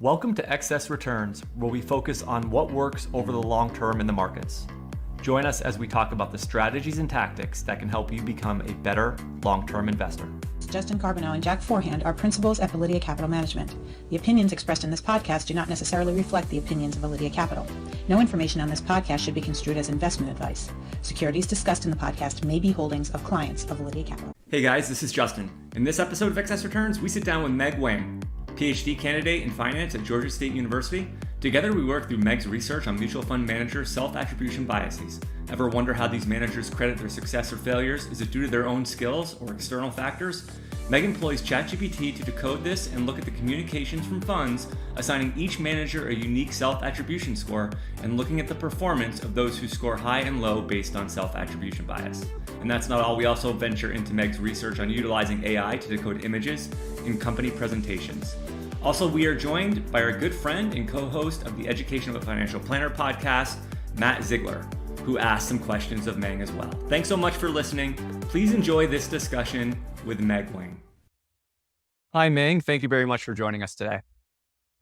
Welcome to Excess Returns, where we focus on what works over the long term in the markets. Join us as we talk about the strategies and tactics that can help you become a better long-term investor. Justin Carbonell and Jack Forehand are principals at Validia Capital Management. The opinions expressed in this podcast do not necessarily reflect the opinions of Validia Capital. No information on this podcast should be construed as investment advice. Securities discussed in the podcast may be holdings of clients of Validia Capital. Hey guys, this is Justin. In this episode of Excess Returns, we sit down with Meng Wang, PhD candidate in finance at Georgia State University. Together, we work through Meg's research on mutual fund manager self-attribution biases. Ever wonder how these managers credit their success or failures? Is it due to their own skills or external factors? Meg employs ChatGPT to decode this and look at the communications from funds, assigning each manager a unique self-attribution score and looking at the performance of those who score high and low based on self-attribution bias. And that's not all. We also venture into Meg's research on utilizing AI to decode images in company presentations. Also, we are joined by our good friend and co-host of the Education of a Financial Planner podcast, Matt Ziegler, who asked some questions of Meng as well. Thanks so much for listening. Please enjoy this discussion with Meng Wang. Hi, Meng. Thank you very much for joining us today.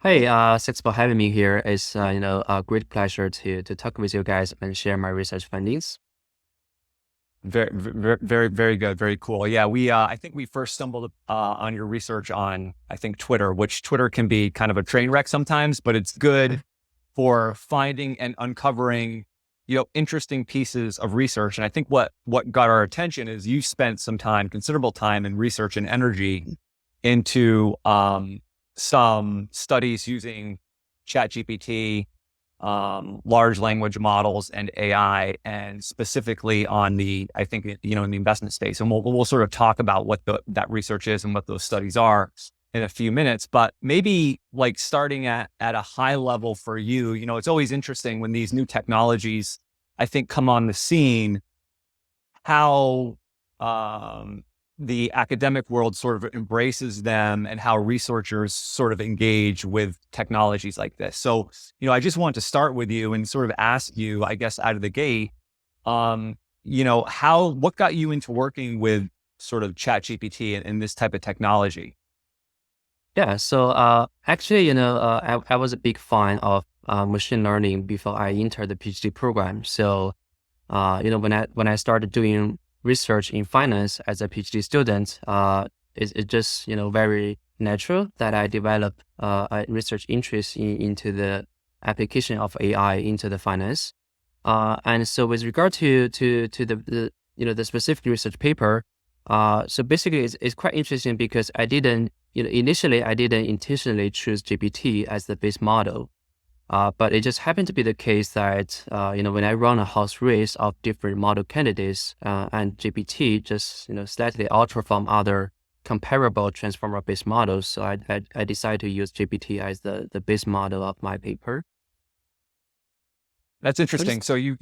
Hey, thanks for having me here. It's a great pleasure to talk with you guys and share my research findings. Very good. Very cool. Yeah, I think we first stumbled on your research on, I think, Twitter, which Twitter can be kind of a train wreck sometimes, but it's good for finding and uncovering, interesting pieces of research. And I think what got our attention is you spent some time, considerable time in research and energy into some studies using ChatGPT, large language models and AI, and specifically on the investment space. And we'll sort of talk about what that research is and what those studies are in a few minutes. But maybe like starting at a high level for you, it's always interesting when these new technologies, I think, come on the scene, how the academic world sort of embraces them and how researchers sort of engage with technologies like this. So, I just want to start with you and sort of ask you, I guess, out of the gate, what got you into working with sort of ChatGPT and this type of technology? Yeah, so actually, I was a big fan of machine learning before I entered the PhD program. So, when I started doing research in finance as a PhD student, it's just, very natural that I developed a research interest into the application of AI into the finance. And so with regard to the specific research paper, so basically it's quite interesting because initially I didn't intentionally choose GPT as the base model. But it just happened to be the case that, when I run a house race of different model candidates, and GPT just, slightly outperform other comparable transformer-based models. So I decided to use GPT as the base model of my paper. That's interesting. So you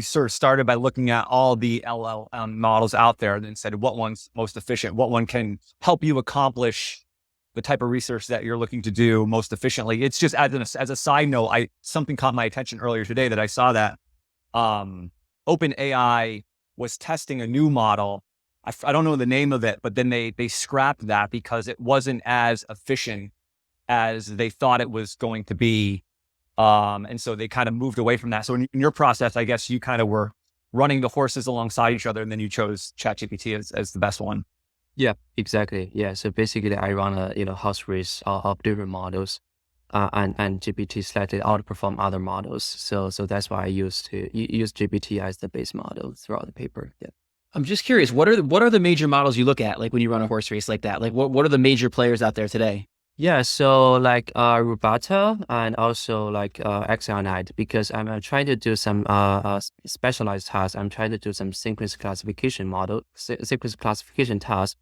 sort of started by looking at all the LLM models out there and then said, what one's most efficient? What one can help you accomplish the type of research that you're looking to do most efficiently? It's just as a side note, something caught my attention earlier today that I saw that OpenAI was testing a new model. I don't know the name of it, but then they scrapped that because it wasn't as efficient as they thought it was going to be. And so they kind of moved away from that. So in your process, I guess you kind of were running the horses alongside each other, and then you chose ChatGPT as the best one. Yeah, exactly. Yeah. So basically I run a house race of different models, and GPT slightly outperform other models. So that's why I use GPT as the base model throughout the paper. Yeah. I'm just curious, what are the major models you look at, like when you run a horse race like that? Like what are the major players out there today? Yeah, so like Rubata and also like Axionite, because I'm trying to do some specialized tasks. I'm trying to do some sequence classification tasks.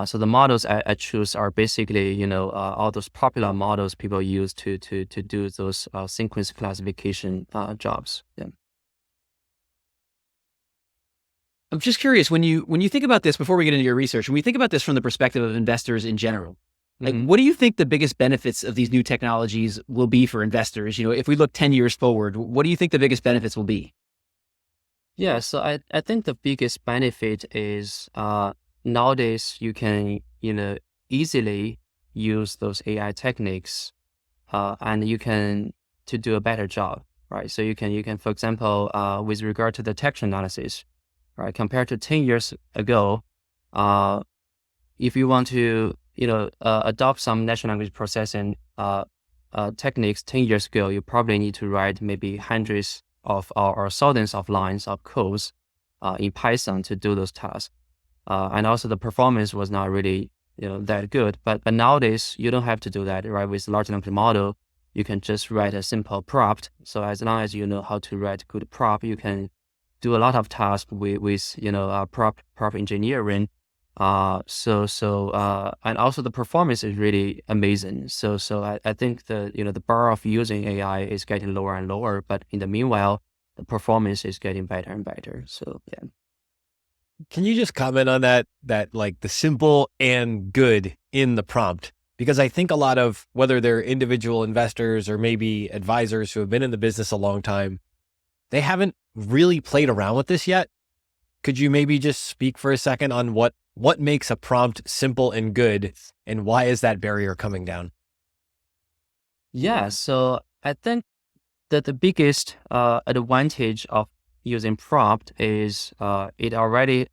So the models I choose are basically, all those popular models people use to do those sequence classification jobs. Yeah. I'm just curious, when you think about this, before we get into your research, when we think about this from the perspective of investors in general, like, what do you think the biggest benefits of these new technologies will be for investors? If we look 10 years forward, what do you think the biggest benefits will be? Yeah, so I think the biggest benefit is nowadays you can, easily use those AI techniques and you can to do a better job, right? So you can, for example, with regard to the text analysis, right, compared to 10 years ago, if you want to, adopt some natural language processing techniques 10 years ago, you probably need to write maybe hundreds of or thousands of lines of codes in Python to do those tasks. And also the performance was not really, that good. But nowadays you don't have to do that, right? With large language model, you can just write a simple prompt. So as long as you know how to write good prompt, you can do a lot of tasks with prompt engineering. And also the performance is really amazing. So I think the bar of using AI is getting lower and lower, but in the meanwhile, the performance is getting better and better. So yeah. Can you just comment on that like the simple and good in the prompt? Because I think a lot of, whether they're individual investors or maybe advisors who have been in the business a long time, they haven't really played around with this yet. Could you maybe just speak for a second on what makes a prompt simple and good, and why is that barrier coming down? Yeah, so I think that the biggest advantage of using prompt is it already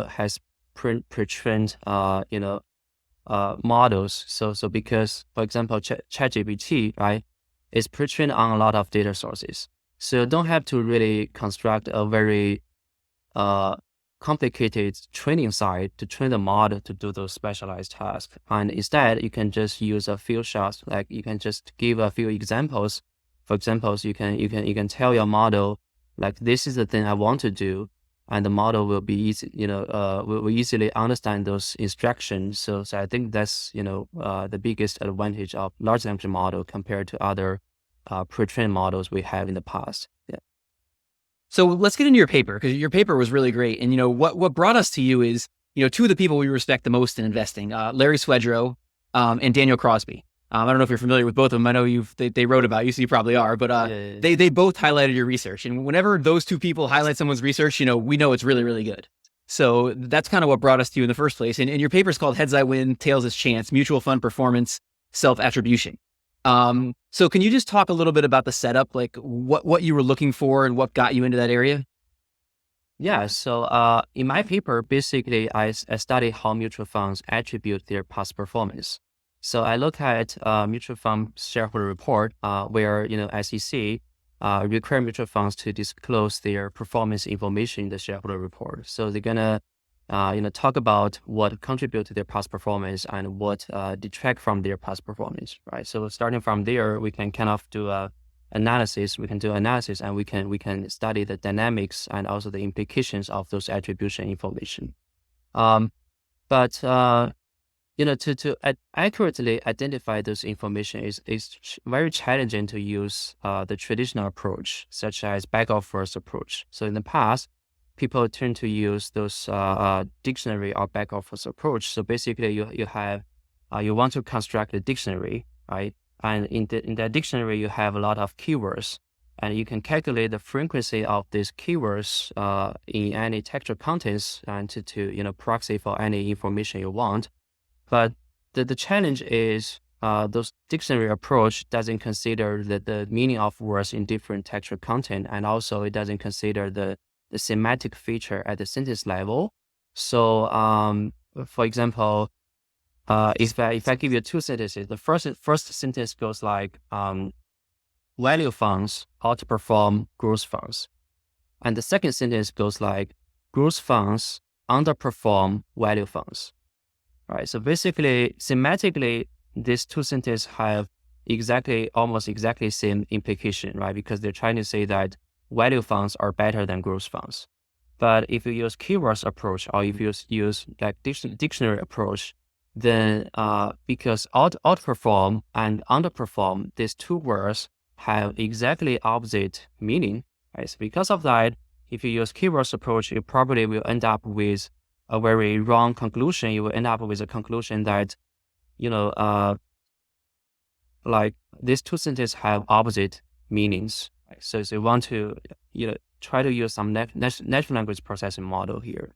has pre-trained models. So because, for example, ChatGPT, right, is pre-trained on a lot of data sources. So you don't have to really construct a very complicated training side to train the model to do those specialized tasks. And instead, you can just use a few shots. Like you can just give a few examples. For example, you can tell your model, like, this is the thing I want to do, and the model will be easy, will easily understand those instructions. So I think that's the biggest advantage of large language model compared to other pre-trained models we have in the past. Yeah. So let's get into your paper, because your paper was really great. And what brought us to you is two of the people we respect the most in investing, Larry Swedroe and Daniel Crosby. I don't know if you're familiar with both of them. I know they wrote about you, so you probably are. But Yeah. they both highlighted your research, and whenever those two people highlight someone's research, we know it's really, really good. So that's kind of what brought us to you in the first place. And your paper is called "Heads I Win, Tails is Chance: Mutual Fund Performance Self-Attribution." So can you just talk a little bit about the setup, like what you were looking for and what got you into that area? Yeah, so in my paper, basically, I study how mutual funds attribute their past performance. So I look at mutual fund shareholder report, where SEC require mutual funds to disclose their performance information in the shareholder report. So they're gonna talk about what contribute to their past performance and what detract from their past performance, right? So starting from there, we can kind of do analysis. We can do analysis, and we can study the dynamics and also the implications of those attribution information. To accurately identify those information is very challenging to use the traditional approach, such as back-of-first approach. So in the past, people tend to use those dictionary or back-of-first approach. So basically, you want to construct a dictionary, right? And in that dictionary, you have a lot of keywords, and you can calculate the frequency of these keywords in any textual contents, and to proxy for any information you want. But the challenge is those dictionary approach doesn't consider the meaning of words in different textual content, and also it doesn't consider the semantic feature at the sentence level. So, for example, if I give you two sentences, the first sentence goes like, value funds outperform growth funds, and the second sentence goes like, growth funds underperform value funds. Right. So basically, semantically, these two sentences have almost exactly same implication, right? Because they're trying to say that value funds are better than growth funds. But if you use keywords approach, or if you use like dictionary approach, then because outperform and underperform, these two words have exactly opposite meaning, right? So because of that, if you use keywords approach, you probably will end up with a very wrong conclusion. You will end up with a conclusion that, like these two sentences have opposite meanings. Right? So you want to, try to use some natural language processing model here.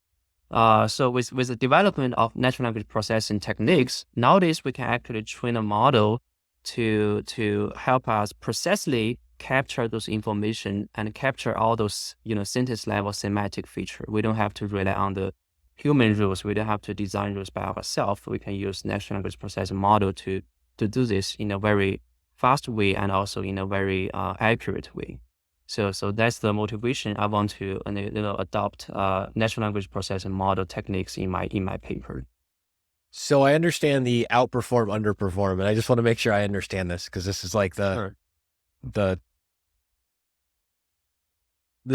So with the development of natural language processing techniques, nowadays we can actually train a model to help us precisely capture those information and capture all those, sentence level semantic feature. We don't have to rely on the human rules. We don't have to design rules by ourselves. We can use natural language processing model to do this in a very fast way and also in a very accurate way. So that's the motivation. I want to adopt natural language processing model techniques in my paper. So I understand the outperform, underperform, and I just want to make sure I understand this because this is like this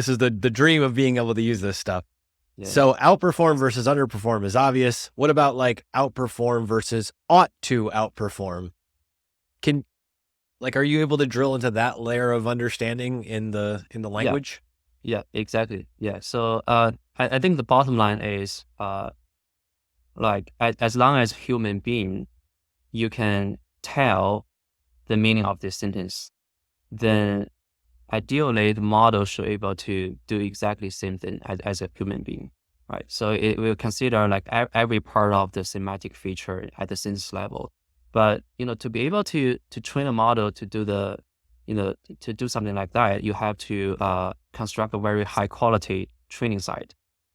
is the dream of being able to use this stuff. Yeah. So outperform versus underperform is obvious. What about like outperform versus ought to outperform? Are you able to drill into that layer of understanding in the language? Yeah, exactly. Yeah. So I think the bottom line is as long as human being, you can tell the meaning of this sentence, then ideally the model should be able to do exactly the same thing as a human being, right? So it will consider like every part of the semantic feature at the sentence level. But, to be able to train a model to do to do something like that, you have to construct a very high quality training site.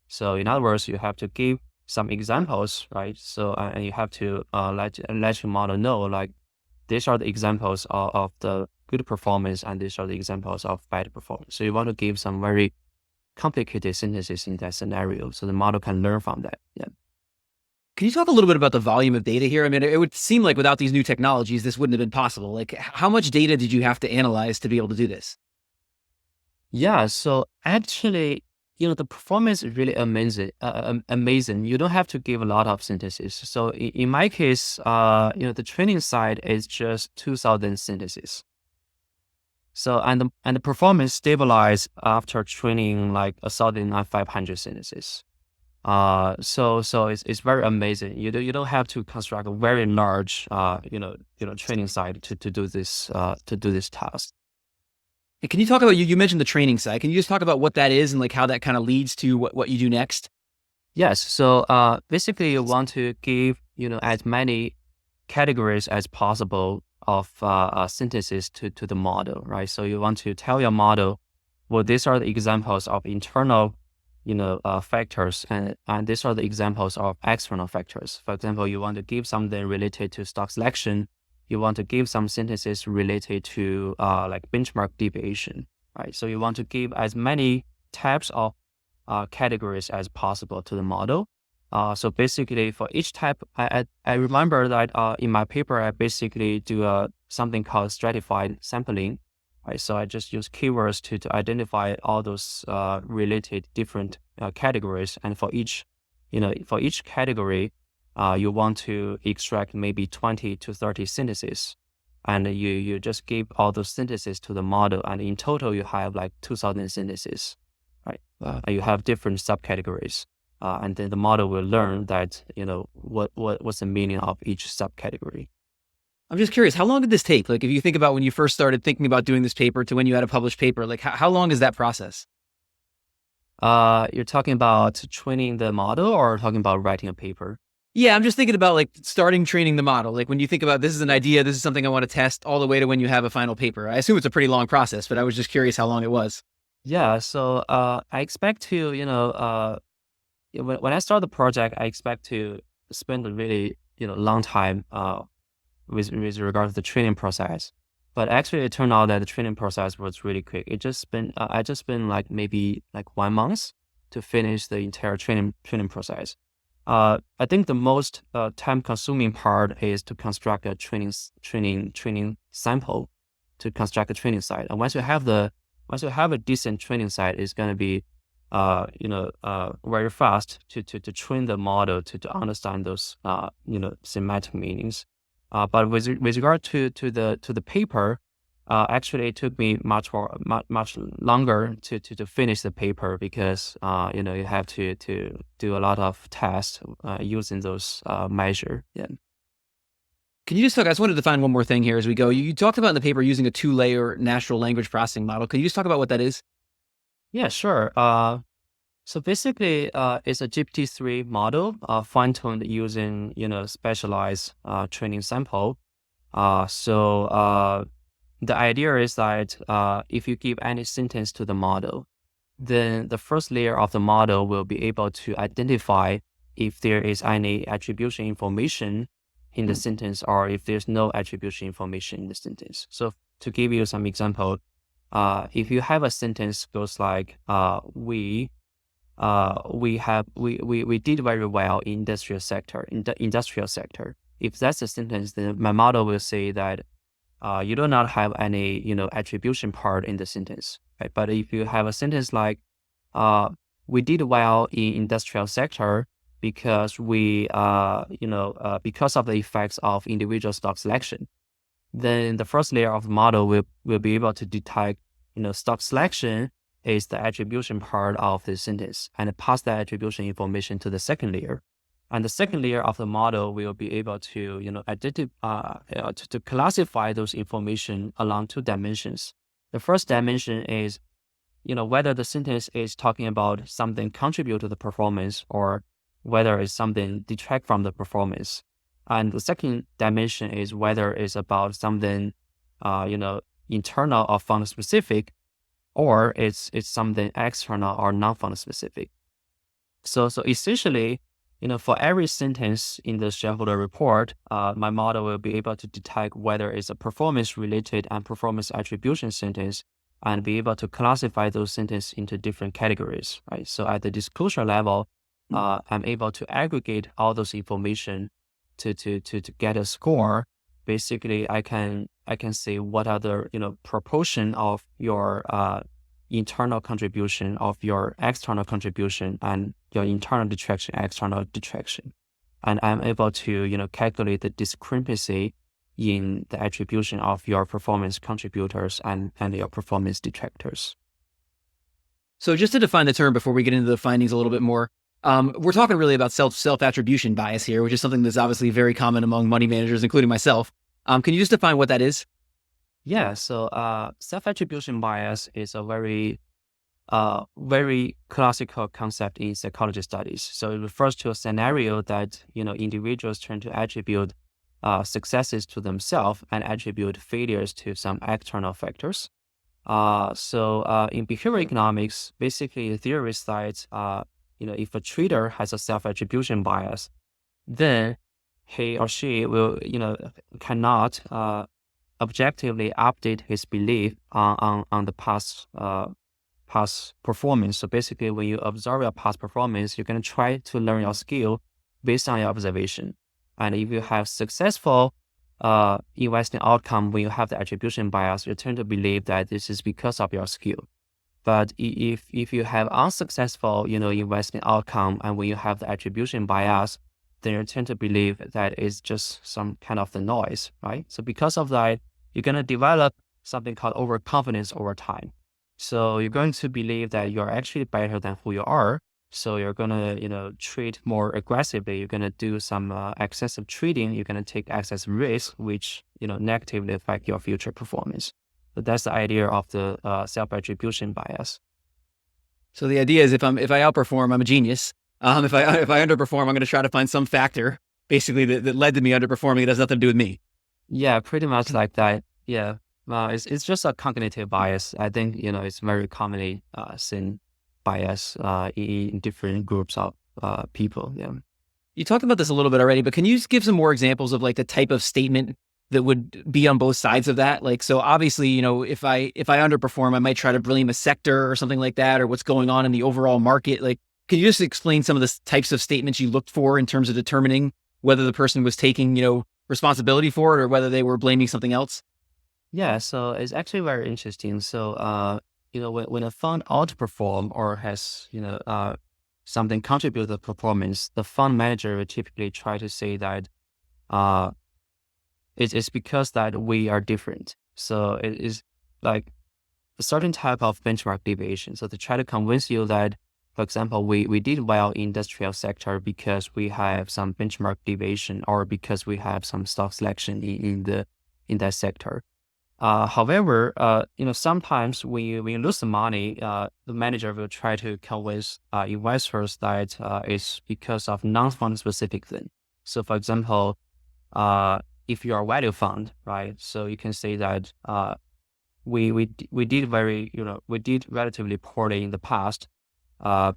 So in other words, you have to give some examples, right? So, and you have to let your model know, like, these are the examples of the good performance and these are the examples of bad performance. So you want to give some very complicated sentences in that scenario so the model can learn from that. Yeah. Can you talk a little bit about the volume of data here? I mean, it would seem like without these new technologies, this wouldn't have been possible. Like, how much data did you have to analyze to be able to do this? Yeah, so actually, the performance is really amazing. You don't have to give a lot of sentences. So in my case, the training side is just 2,000 sentences. So and the performance stabilized after training like 1,500 sentences. So it's very amazing. You don't have to construct a very large training site to do this task. And can you talk about you mentioned the training side? Can you just talk about what that is and like how that kind of leads to what you do next? Yes. So basically, you want to give as many categories as possible of sentences to the model, right? So you want to tell your model, well, these are the examples of internal factors, and these are the examples of external factors. For example, you want to give something related to stock selection. You want to give some sentences related to like benchmark deviation, right? So you want to give as many types of categories as possible to the model. So basically, for each type, I remember that in my paper, I basically do something called stratified sampling. Right, so I just use keywords to identify all those related different categories, and for each category, you want to extract maybe 20 to 30 sentences, and you just give all those sentences to the model, and in total you have like 2,000 sentences, right? Wow. And you have different subcategories, and then the model will learn that what's the meaning of each subcategory. I'm just curious, how long did this take? Like, if you think about when you first started thinking about doing this paper to when you had a published paper, like how long is that process? You're talking about training the model or talking about writing a paper? Yeah, I'm just thinking about like starting training the model. Like when you think about this is an idea, this is something I want to test, all the way to when you have a final paper. I assume it's a pretty long process, but I was just curious how long it was. Yeah, so I expect to, when I start the project, I expect to spend a really, long time with regard to the training process. But actually it turned out that the training process was really quick. I just spent like maybe like 1 month to finish the entire training process. I think the most time consuming part is to construct a training sample, to construct a training site. And once you have a decent training site, it's going to be very fast to train the model to understand those semantic meanings. But with regard to the paper, actually it took me much longer to finish the paper because you have to do a lot of tests using those measure. Yeah. Can you just talk? I just wanted to find one more thing here as we go. You talked about in the paper using a 2-layer natural language processing model. Can you just talk about what that is? Yeah, sure. So basically, it's a GPT-3 model, fine-tuned using specialized training sample. The idea is that if you give any sentence to the model, then the first layer of the model will be able to identify if there is any attribution information in the sentence or if there's no attribution information in the sentence. So to give you some example, if you have a sentence goes like, we did very well in industrial sector, If that's a sentence, then my model will say that you do not have any, attribution part in the sentence, right? But if you have a sentence like, we did well in industrial sector because because of the effects of individual stock selection, then the first layer of the model will be able to detect, stock selection is the attribution part of the sentence and pass that attribution information to the second layer. And the second layer of the model will be able to, identify, to classify those information along two dimensions. The first dimension is, whether the sentence is talking about something contribute to the performance or whether it's something detract from the performance. And the second dimension is whether it's about something, internal or fund specific, or it's something external or non-fund specific. So essentially, for every sentence in the shareholder report, my model will be able to detect whether it's a performance-related and performance attribution sentence and be able to classify those sentences into different categories, right? So at the disclosure level, I'm able to aggregate all those information to get a score. Basically, I can say what are the proportion of your internal contribution, of your external contribution, and your internal detraction, external detraction. And I'm able to, calculate the discrepancy in the attribution of your performance contributors and your performance detractors. So just to define the term before we get into the findings a little bit more, we're talking really about self-attribution bias here, which is something that's obviously very common among money managers, including myself. Can you just define what that is? Yeah, so self-attribution bias is a very classical concept in psychology studies. So it refers to a scenario that individuals tend to attribute successes to themselves and attribute failures to some external factors. In behavioral economics, basically the theory is that if a trader has a self-attribution bias, then he or she will cannot objectively update his belief on the past performance. So basically, when you observe your past performance, you're going to try to learn your skill based on your observation. And if you have successful investing outcome when you have the attribution bias, you tend to believe that this is because of your skill. But if you have unsuccessful investing outcome and when you have the attribution bias, then you tend to believe that it's just some kind of the noise, right? So because of that, you're going to develop something called overconfidence over time. So you're going to believe that you're actually better than who you are. So you're going to, trade more aggressively. You're going to do some excessive trading. You're going to take excess risk, which, negatively affect your future performance. So that's the idea of the self-attribution bias. So the idea is if I outperform, I'm a genius. If I underperform, I'm going to try to find some factor basically that led to me underperforming. It has nothing to do with me. Yeah, pretty much like that. Yeah. It's just a cognitive bias. I think, it's very commonly seen bias in different groups of people. Yeah. You talked about this a little bit already, but can you just give some more examples of like the type of statement that would be on both sides of that? Like, so obviously, if I underperform, I might try to blame a sector or something like that, or what's going on in the overall market. Like, can you just explain some of the types of statements you looked for in terms of determining whether the person was taking, responsibility for it or whether they were blaming something else? Yeah, so it's actually very interesting. So, when a fund outperform or has, something contribute to the performance, the fund manager will typically try to say that it's because that we are different. So it is like a certain type of benchmark deviation. So to try to convince you that, for example, we did well in industrial sector because we have some benchmark deviation or because we have some stock selection in that sector. However, sometimes when you lose the money, the manager will try to convince investors that it's because of non-fund specific thing. So, for example, if you are a value fund, right? So you can say that we did relatively poorly in the past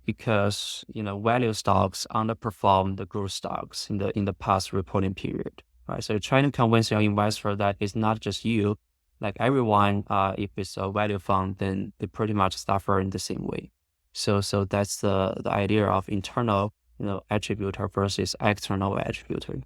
because value stocks underperformed the growth stocks in the past reporting period, right? So you're trying to convince your investor that it's not just you, like everyone. If it's a value fund, then they pretty much suffer in the same way. So that's the idea of internal attributor versus external attributor.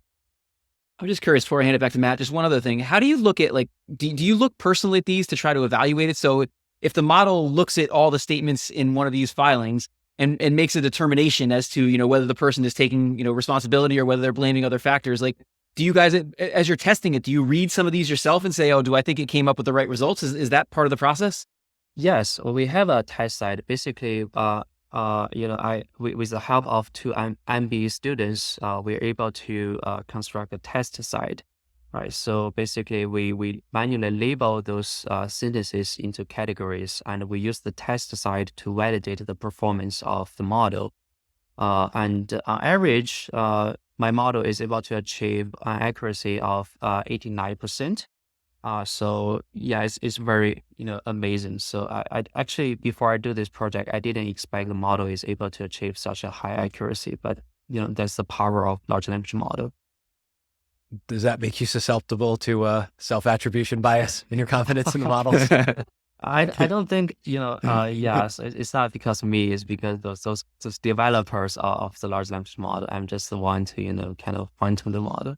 I'm just curious before I hand it back to Matt, just one other thing. How do you look at do you look personally at these to try to evaluate it? So if the model looks at all the statements in one of these filings and makes a determination as to, whether the person is taking, responsibility or whether they're blaming other factors, do you guys, as you're testing it, do you read some of these yourself and say, oh, do I think it came up with the right results? Is that part of the process? Yes, we have a test site. Basically, with the help of two MBA students, we're able to construct a test site, right? So basically, we manually label those sentences into categories, and we use the test site to validate the performance of the model. And on average, my model is able to achieve an accuracy of 89%. So yeah, it's very, amazing. So I actually, before I do this project, I didn't expect the model is able to achieve such a high accuracy, but that's the power of large language model. Does that make you susceptible to self-attribution bias in your confidence in the models? I don't think, yes, it's not because of me, it's because those developers of the large language model. I'm just the one to, kind of fine tune the model.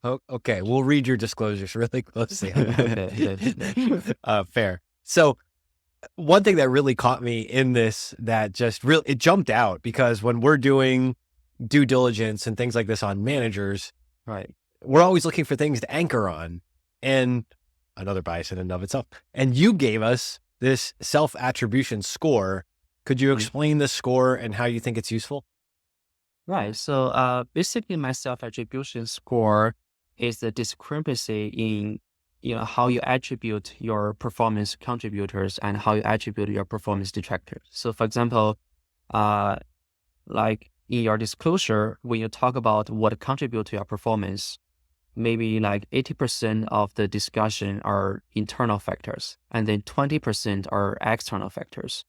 Oh, okay, we'll read your disclosures really closely. Fair. So one thing that really caught me in this that just it jumped out, because when we're doing due diligence and things like this on managers, right, we're always looking for things to anchor on, and another bias in and of itself. And you gave us this self-attribution score. Could you explain the score and how you think it's useful? Right. So basically, my self-attribution score is the discrepancy in how you attribute your performance contributors and how you attribute your performance detractors. So for example, like in your disclosure, when you talk about what contribute to your performance, maybe like 80% of the discussion are internal factors, and then 20% are external factors.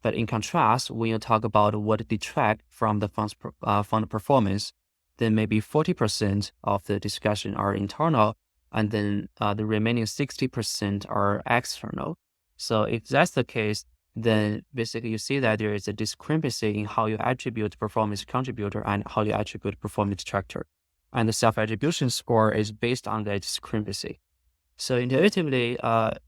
But in contrast, when you talk about what detract from the fund performance, then maybe 40% of the discussion are internal, and then the remaining 60% are external. So if that's the case, then basically you see that there is a discrepancy in how you attribute performance contributor and how you attribute performance detractor. And the self-attribution score is based on that discrepancy. So intuitively,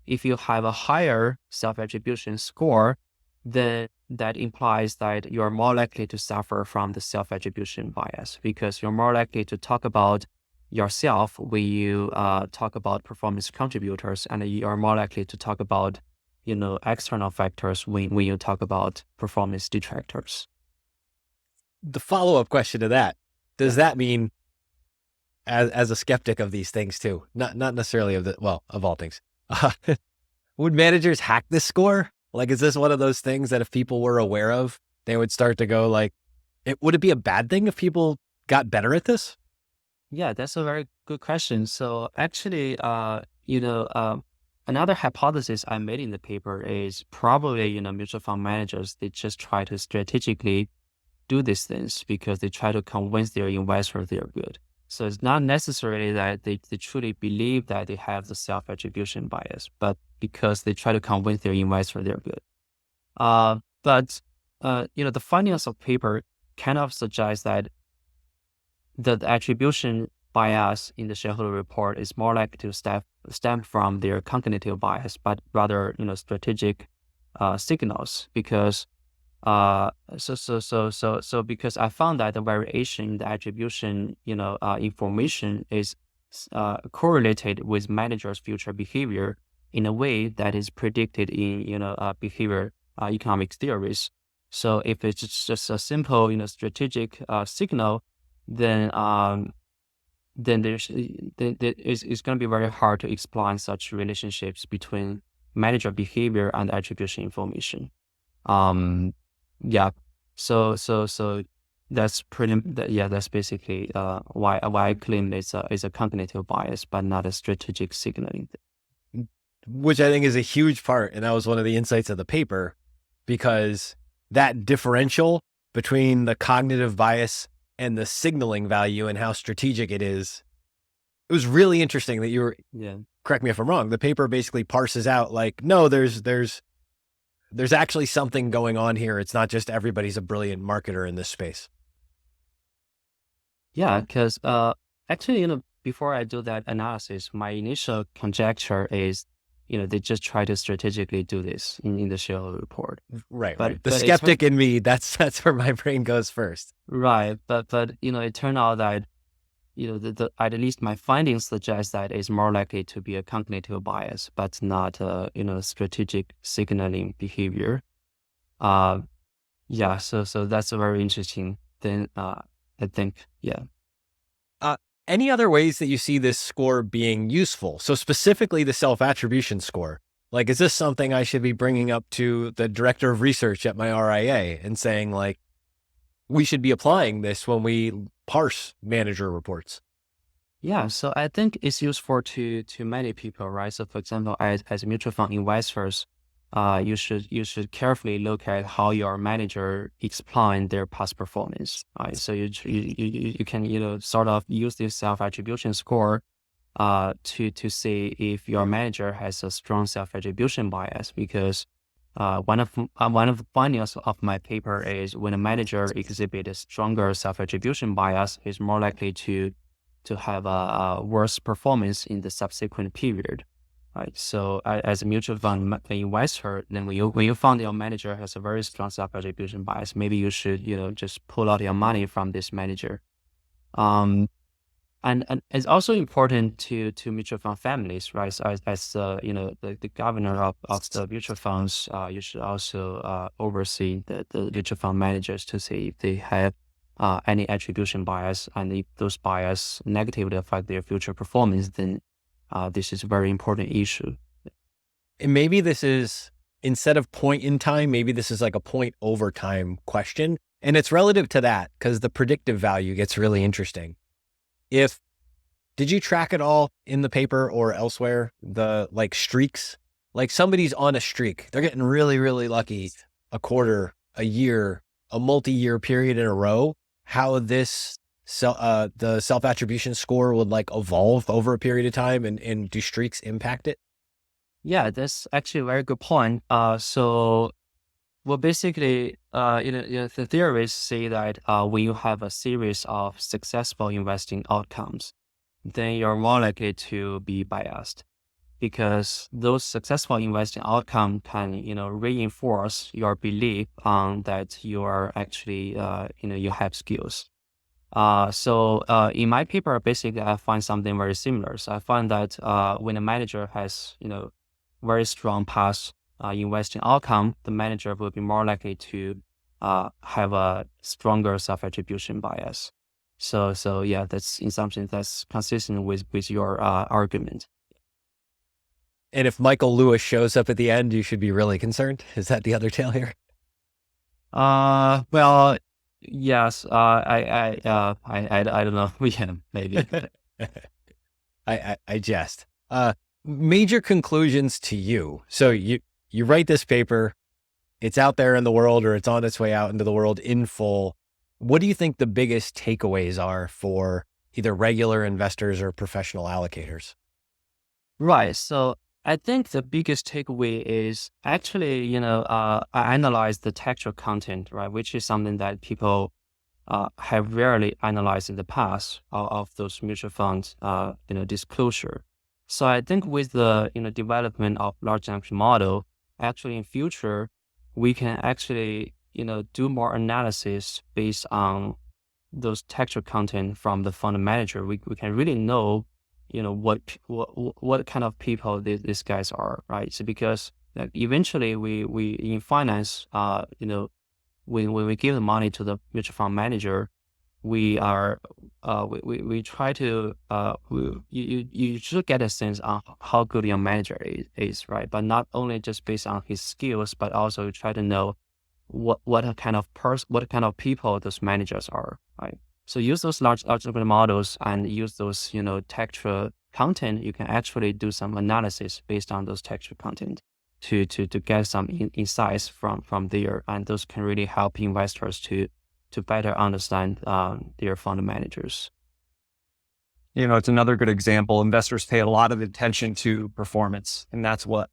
if you have a higher self-attribution score, then that implies that you're more likely to suffer from the self-attribution bias, because you're more likely to talk about yourself when you talk about performance contributors, and you are more likely to talk about external factors when you talk about performance detractors. The follow-up question to that, does that mean, as a skeptic of these things too, not necessarily of all things, would managers hack this score? Like, is this one of those things that if people were aware of, they would start to go would it be a bad thing if people got better at this? Yeah, that's a very good question. So actually, another hypothesis I made in the paper is probably, mutual fund managers, they just try to strategically do these things because they try to convince their investors they're good. So it's not necessarily that they truly believe that they have the self-attribution bias, but because they try to convince their investor they're good. But the findings of paper kind of suggest that the attribution bias in the shareholder report is more likely to stem from their cognitive bias, but rather strategic signals. Because because I found that the variation in the attribution information is correlated with managers' future behavior in a way that is predicted in behavior economics theories. So if it's just a simple strategic signal, then it's going to be very hard to explain such relationships between manager behavior and attribution information. Yeah. So That's that's basically why I claim it's a cognitive bias, but not a strategic signaling. Which I think is a huge part. And that was one of the insights of the paper, because that differential between the cognitive bias and the signaling value and how strategic it is, it was really interesting that you were, correct me if I'm wrong, the paper basically parses out like, no, there's actually something going on here. It's not just everybody's a brilliant marketer in this space. Yeah, because actually, before I do that analysis, my initial conjecture is, they just try to strategically do this in the shareholder report. Right. But the skeptic in me, that's where my brain goes first. Right. But it turned out that, at least my findings suggest that it's more likely to be a cognitive bias, but not strategic signaling behavior. So that's a very interesting thing. I think, yeah. Any other ways that you see this score being useful? So specifically the self-attribution score, like, is this something I should be bringing up to the director of research at my RIA and saying, like, we should be applying this when we parse manager reports? Yeah, so I think it's useful to many people, right? So for example, as mutual fund investors, you should carefully look at how your manager explain their past performance, right? So you can sort of use this self-attribution score to see if your manager has a strong self-attribution bias, because one of the findings of my paper is when a manager exhibits a stronger self-attribution bias, is more likely to have a worse performance in the subsequent period. Right. So as a mutual fund investor, then when you find your manager has a very strong self-attribution bias, maybe you should, just pull out your money from this manager. And it's also important to mutual fund families, right? So as the governor of the mutual funds, you should also oversee the mutual fund managers to see if they have any attribution bias, and if those bias negatively affect their future performance, then this is a very important issue. And maybe this is, instead of point in time, maybe this is like a point over time question. And it's relative to that, because the predictive value gets really interesting. Did you track it all in the paper or elsewhere? The streaks, like somebody's on a streak, they're getting really, really lucky, a quarter, a year, a multi-year period in a row, how this the self-attribution score would evolve over a period of time, and do streaks impact it? Yeah, that's actually a very good point. Basically, the theorists say that when you have a series of successful investing outcomes, then you're more likely to be biased, because those successful investing outcomes can, reinforce your belief on that you are actually, you have skills. In my paper, basically, I find something very similar. So I find that when a manager has, very strong past investing outcome, the manager will be more likely to have a stronger self-attribution bias. So yeah, that's in something that's consistent with your argument. And if Michael Lewis shows up at the end, you should be really concerned. Is that the other tale here? Well, yes. I don't know. Yeah, maybe. I jest. Major conclusions to you. So you write this paper, it's out there in the world, or it's on its way out into the world in full. What do you think the biggest takeaways are for either regular investors or professional allocators? Right. So I think the biggest takeaway is actually, I analyze the textual content, right, which is something that people have rarely analyzed in the past of those mutual funds, disclosure. So I think with the development of large language model, actually in future, we can actually do more analysis based on those textual content from the fund manager. We can really know what kind of people these guys are, right? So because eventually we in finance, when we give the money to the mutual fund manager, we try to you should get a sense on how good your manager is, right? But not only just based on his skills, but also try to know what kind of people those managers are, right? So use those large language models and use those, textual content. You can actually do some analysis based on those textual content to get some insights from there, and those can really help investors to better understand their fund managers. It's another good example. Investors pay a lot of attention to performance, and that's what,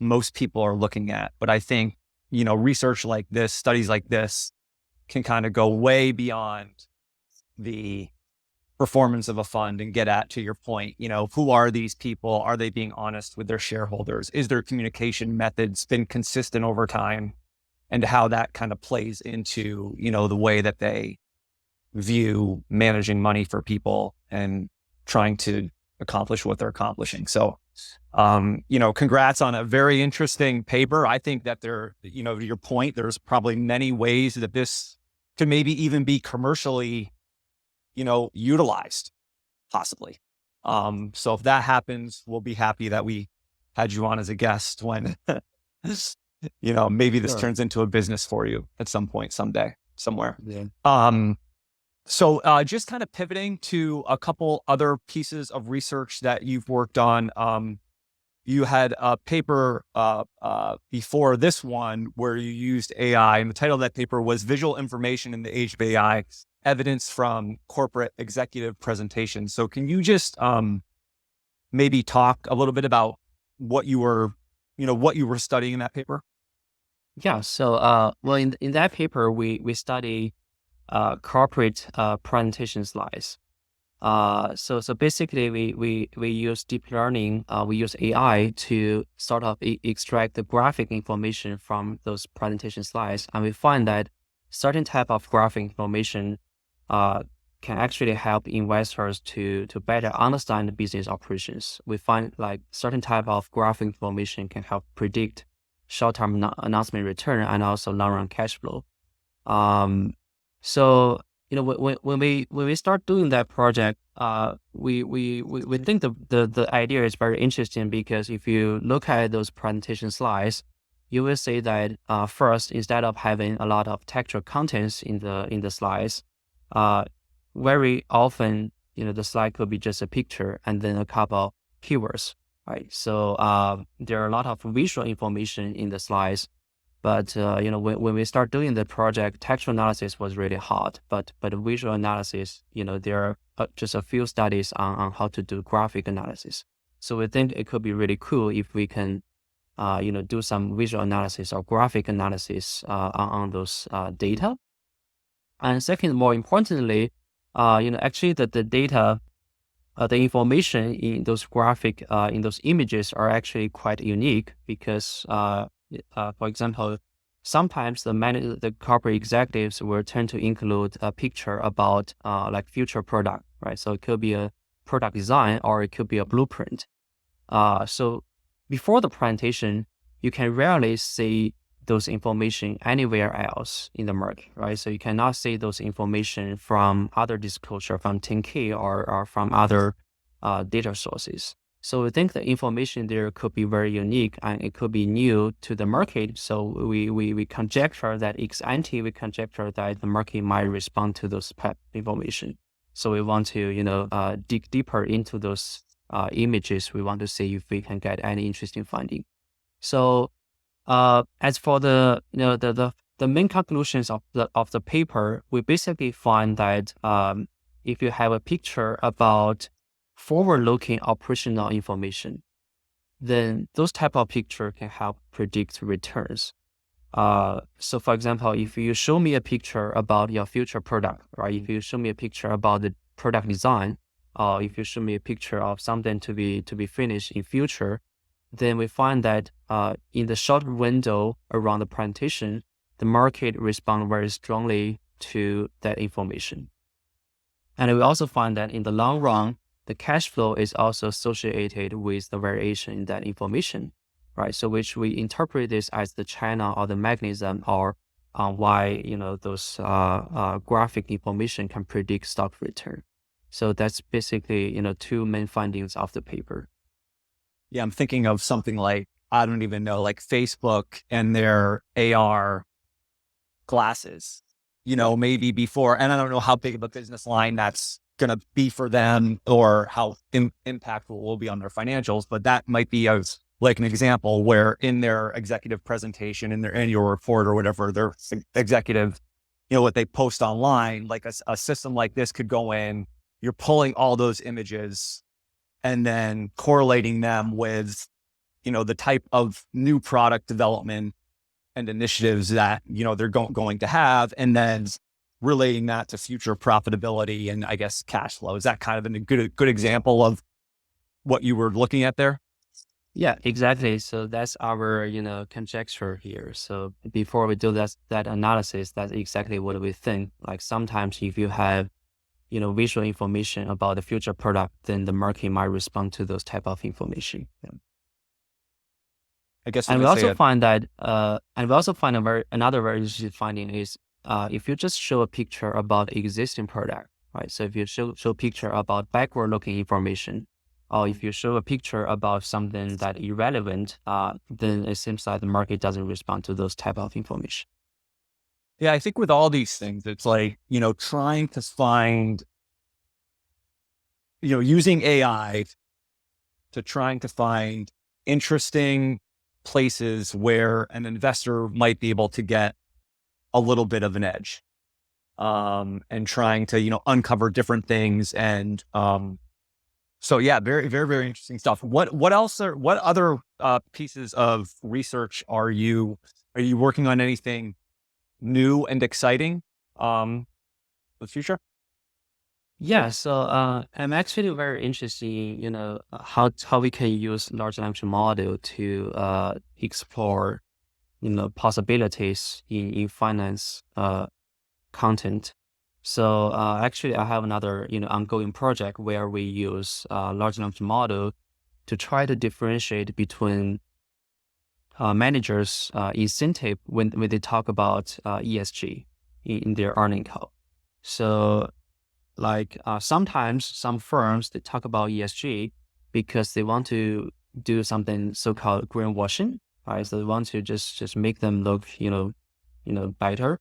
most people are looking at. But I think, research like this, studies like this can kind of go way beyond the performance of a fund and get at, to your point, who are these people? Are they being honest with their shareholders? Is their communication methods been consistent over time? And how that kind of plays into, the way that they view managing money for people and trying to accomplish what they're accomplishing. So, congrats on a very interesting paper. I think that to your point, there's probably many ways that this could maybe even be commercially, utilized, possibly. So if that happens, we'll be happy that we had you on as a guest when, maybe this turns into a business for you at some point, someday, somewhere. Yeah. So just kind of pivoting to a couple other pieces of research that you've worked on. You had a paper before this one where you used AI, and the title of that paper was Visual Information in the Age of AI, Evidence from Corporate Executive Presentations. So can you just maybe talk a little bit about what you were studying in that paper? Yeah. So, well, in that paper, we study corporate presentation slides. So basically, we use deep learning. We use AI to sort of extract the graphic information from those presentation slides, and we find that certain type of graphic information can actually help investors to better understand the business operations. We find like certain type of graphic information can help predict short-term announcement return and also long-run cash flow. So when we start doing that project, we think the idea is very interesting, because if you look at those presentation slides, you will see that first, instead of having a lot of textual contents in the slides, very often the slide could be just a picture and then a couple keywords, right? So there are a lot of visual information in the slides. But when we start doing the project, textual analysis was really hard. But visual analysis, there are just a few studies on how to do graphic analysis. So we think it could be really cool if we can, do some visual analysis or graphic analysis on those data. And second, more importantly, actually the data, the information in those graphic, in those images are actually quite unique, because for example, sometimes the corporate executives will tend to include a picture about like future product, right? So it could be a product design or it could be a blueprint. So before the presentation, you can rarely see those information anywhere else in the market, right? So you cannot see those information from other disclosure, from 10K or from other data sources. So we think the information there could be very unique and it could be new to the market. So we conjecture that ex ante, we conjecture that the market might respond to those type of information. So we want to, dig deeper into those images. We want to see if we can get any interesting finding. So as for the main conclusions of the paper, we basically find that if you have a picture about forward-looking operational information, then those type of picture can help predict returns. So for example, if you show me a picture about your future product, right? If you show me a picture about the product design, or if you show me a picture of something to be finished in future, then we find that in the short window around the presentation, the market respond very strongly to that information. And we also find that in the long run, the cash flow is also associated with the variation in that information, right? So which we interpret this as the channel or the mechanism or why, those graphic information can predict stock return. So that's basically, two main findings of the paper. Yeah, I'm thinking of something like, I don't even know, like Facebook and their AR glasses, maybe before, and I don't know how big of a business line that's going to be for them or how impactful it will be on their financials. But that might be like an example where in their executive presentation, in their annual report or whatever, their executive, what they post online, like a system like this could go in, you're pulling all those images and then correlating them with, the type of new product development and initiatives that, they're going to have, and then relating that to future profitability and I guess cash flow. Is that kind of a good example of what you were looking at there? Yeah, exactly. So that's our, conjecture here. So before we do that analysis, that's exactly what we think. Like sometimes if you have, visual information about the future product, then the market might respond to those type of information. Yeah. I guess. And we also find that, another very interesting finding is, if you just show a picture about existing product, right? So if you show a picture about backward-looking information, or if you show a picture about something that irrelevant, then it seems like the market doesn't respond to those type of information. Yeah, I think with all these things, it's like, trying to find, using AI to trying to find interesting places where an investor might be able to get a little bit of an edge, and trying to, uncover different things. And, so yeah, very, very, very interesting stuff. What other pieces of research are you working on? Anything new and exciting, for the future? Yeah, so I'm actually very interested in, how we can use large language model to explore, possibilities in finance content. So actually, I have another ongoing project where we use large language model to try to differentiate between managers' incentive when they talk about ESG in their earning call. So like sometimes some firms, they talk about ESG because they want to do something so-called greenwashing, right? So they want to just make them look, better.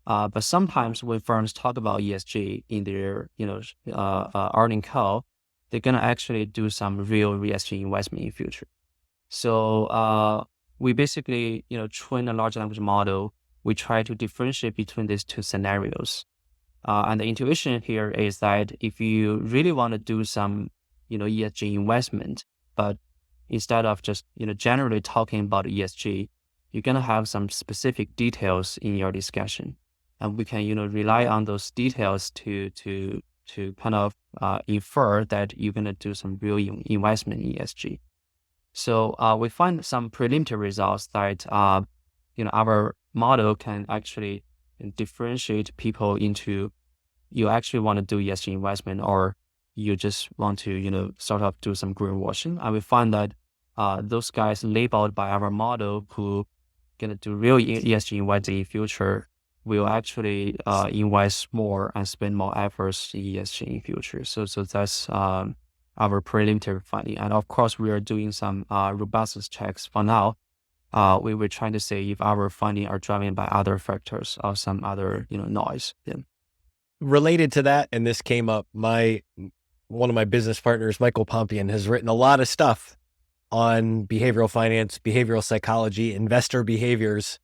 But sometimes when firms talk about ESG in their, earning call, they're gonna actually do some real ESG investment in future. So we basically, train a large language model. We try to differentiate between these two scenarios. And the intuition here is that if you really want to do some, ESG investment, but instead of just, generally talking about ESG, you're gonna have some specific details in your discussion. And we can, rely on those details to kind of infer that you're going to do some real investment in ESG. So we find some preliminary results that, our model can actually differentiate people into you actually want to do ESG investment or you just want to, sort of do some greenwashing. And we find that those guys labeled by our model who going to do real ESG investing in future will actually invest more and spend more efforts in ESG in future. So that's our preliminary finding. And of course, we are doing some robustness checks for now. We were trying to say if our findings are driven by other factors or some other noise. Yeah. Related to that, and this came up, one of my business partners, Michael Pompian, has written a lot of stuff on behavioral finance, behavioral psychology, investor behaviors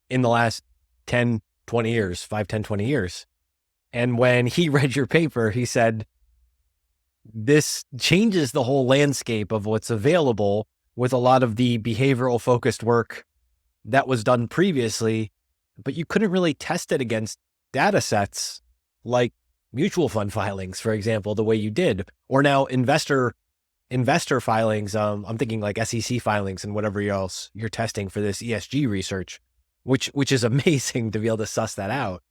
in the last 10, 20 years, 5, 10, 20 years. And when he read your paper, he said, this changes the whole landscape of what's available with a lot of the behavioral focused work that was done previously, but you couldn't really test it against data sets like mutual fund filings, for example, the way you did, or now investor filings. I'm thinking like SEC filings and whatever else you're testing for this ESG research, which is amazing to be able to suss that out.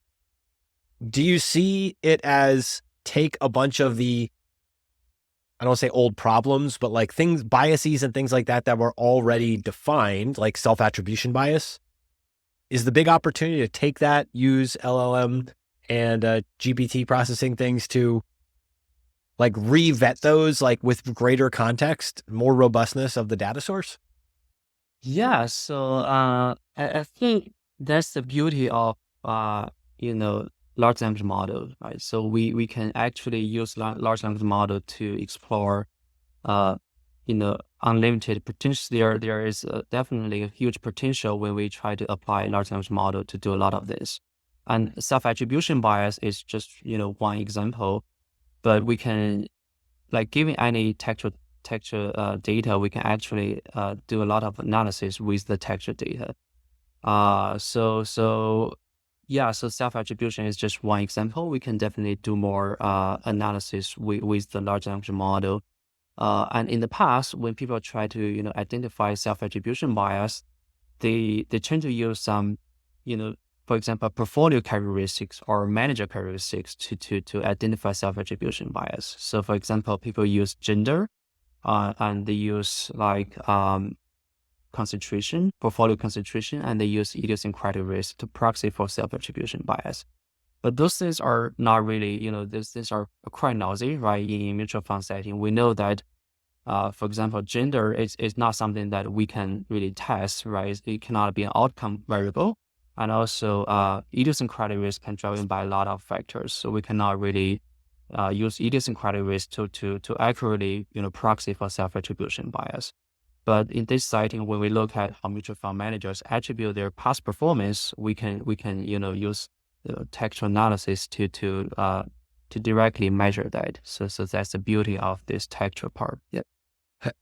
Do you see it as take a bunch of the, I don't say old problems, but like things, biases and things like that were already defined, like self-attribution bias? Is the big opportunity to take that, use LLM and GPT processing things to like re-vet those like with greater context, more robustness of the data source? Yeah, so I think That's the beauty of large language model, right? So we can actually use large language model to explore unlimited potential. There is definitely a huge potential when we try to apply large language model to do a lot of this. And self-attribution bias is just one example, but we can, like, given any textual data, we can actually do a lot of analysis with the textual data. So self-attribution is just one example. We can definitely do more analysis with the large language model. And in the past, when people try to identify self-attribution bias, they tend to use some for example, portfolio characteristics or manager characteristics to identify self-attribution bias. So for example, people use gender, and they use like concentration, portfolio concentration, and they use idiosyncratic risk to proxy for self-attribution bias. But those things are not really, these things are quite noisy, right? In mutual fund setting, we know that, for example, gender is not something that we can really test, right? It cannot be an outcome variable. And also, idiosyncratic risk can be driven by a lot of factors. So we cannot really use idiosyncratic risk to accurately, proxy for self-attribution bias. But in this setting, when we look at how mutual fund managers attribute their past performance, we can use textual analysis to directly measure that. So that's the beauty of this textual part. Yeah.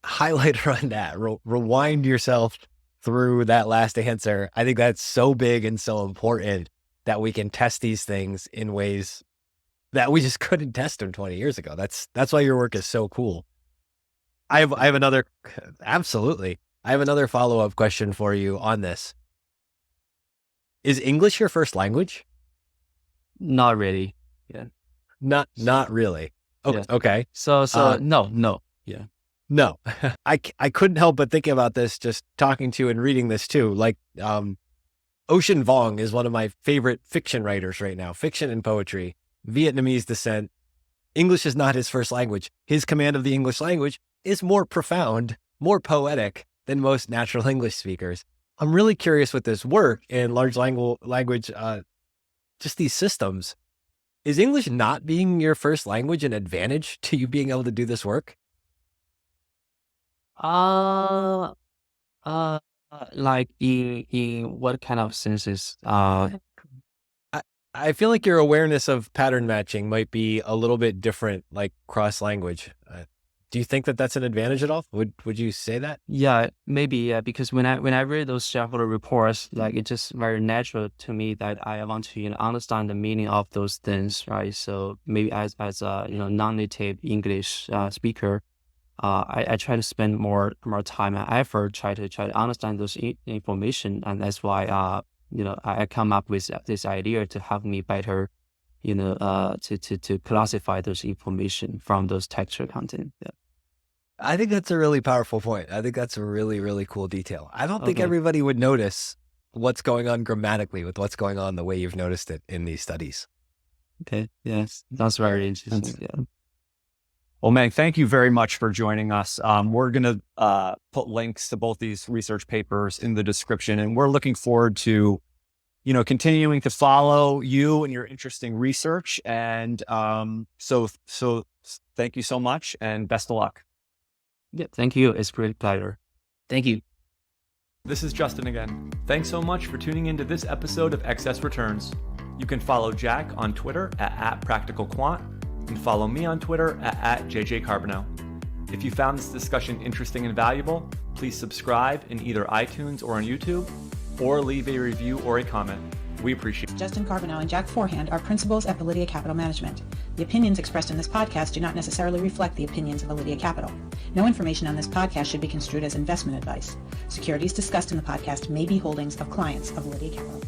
Highlighter on that. Rewind yourself through that last answer. I think that's so big and so important that we can test these things in ways that we just couldn't test them 20 years ago. That's why your work is so cool. I have another, absolutely. I have another follow-up question for you on this. Is English your first language? Not really. Yeah. Not really. Oh, yeah. Okay. So no. Yeah. No, I couldn't help but thinking about this, just talking to you and reading this too. Like, Ocean Vuong is one of my favorite fiction writers right now, fiction and poetry, Vietnamese descent. English is not his first language. His command of the English language is more profound, more poetic than most natural English speakers. I'm really curious with this work in large language, just these systems. Is English not being your first language an advantage to you being able to do this work? Like in what kind of senses? I feel like your awareness of pattern matching might be a little bit different, like cross language. Do you think that that's an advantage at all? Would you say that? Yeah, maybe. Yeah, because when I read those shareholder reports, like, it's just very natural to me that I want to understand the meaning of those things, right? So maybe as a non-native English speaker, I try to spend more time and effort try to understand those information, and that's why I come up with this idea to help me better to classify those information from those textual content. Yeah. I think that's a really powerful point. I think that's a really, really cool detail. I don't think everybody would notice what's going on grammatically with what's going on the way you've noticed it in these studies. Okay. Yes. That's very interesting. Yeah. Well, Meng, thank you very much for joining us. We're going to put links to both these research papers in the description, and we're looking forward to, continuing to follow you and your interesting research. And so thank you so much, and best of luck. Yeah, thank you. It's a great pleasure. Thank you. This is Justin again. Thanks so much for tuning into this episode of Excess Returns. You can follow Jack on Twitter at @PracticalQuant. And follow me on Twitter at JJCarbonell. If you found this discussion interesting and valuable, please subscribe in either iTunes or on YouTube, or leave a review or a comment. We appreciate it. Justin Carbonell and Jack Forehand are principals at Validia Capital Management. The opinions expressed in this podcast do not necessarily reflect the opinions of Validia Capital. No information on this podcast should be construed as investment advice. Securities discussed in the podcast may be holdings of clients of Validia Capital.